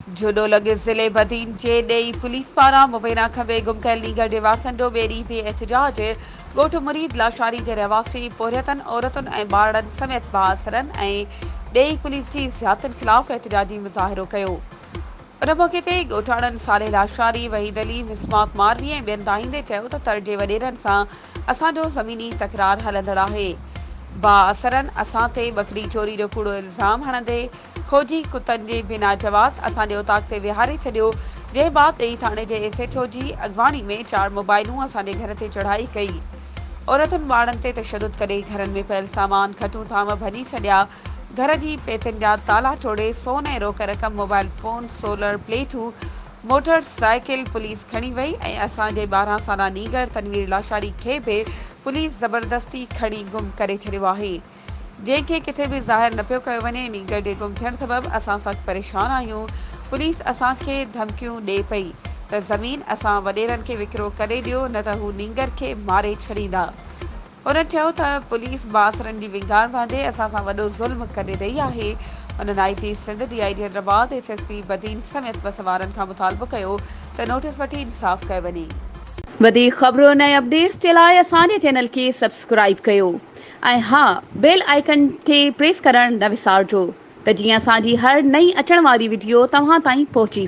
जूनागढ़ ज़िले बदीन जे ॾेई पुलिस पारां मुबैना खंभे गुम कयल नीगर जे वारसंडो ॿेड़ी बि एहतिजाज ॻोठ मुरीद लाशारी जे रहवासी पोरियतनि औरतुनि ऐं ॿारनि समेत बासरनि ऐं ॾेई पुलिस जी ज़ियातुनि ख़िलाफ़ एहतिजाजी मुज़ाहिरो कयो। उन मौक़े ते ॻोठाणनि साले लाशारी वहीद अली मिसमात मारवी ऐं ॿियनि दाहींदे चयो त तर जे वॾेरनि सां असांजो ज़मीनी तकरार हलंदड़ आहे। बाअसरनि असां ते बकरी चोरी जो कूड़ो इल्ज़ाम हणंदे खोजी कुतनि जे बिना जवाज़ असांजे उताक ते विहारे छॾियो। जंहिं बाद ॾेई थाणे जे SHO जी अॻवानी में 4 मोबाइलूं असांजे घर ते चढ़ाई कई। औरतुनि ॿारनि ते तशदुद करे घरनि में पियल सामान खटूं थाम भञी छॾिया। घर जी पेतियुनि जा ताला टोड़े सोन ऐं रोक रक़म मोबाइल फोन सोलर प्लेटूं मोटरसाइकिल पुलिस खणी वई ऐं असांजे 12 साला नीगर तनवीर लाशारी खे बि पुलिस ज़बरदस्ती खणी गुम करे छॾियो आहे। जंहिंखे किथे बि ज़ाहिर न पियो कयो वञे। नीगर जे गुम थियण सबबि असां सख़्तु परेशान आहियूं। पुलिस असांखे धमकियूं ॾिए पई त ज़मीन असां वॾेरनि खे विकिरो करे ॾियो न त हू नीगर खे मारे छॾींदा। उन्हनि चयो त पुलिस बासरनि जी विंगार बांधे असां सां वॾो ज़ुल्म करे रही आहे। उन्हनि IG Sindh DIG Hyderabad SSP Badin समेत बस वारनि खां मुतालबो कयो त नोटिस वठी इंसाफ़ कयो वञे। वधीक ख़बरुनि ऐं अपडेट्स जे लाइ असांजे चैनल खे सब्सक्राइब कयो ऐं हा बेल आइकन खे प्रेस करणु न विसारिजो त जीअं असांजी हर नई अचण वारी वीडियो तव्हां ताईं पहुची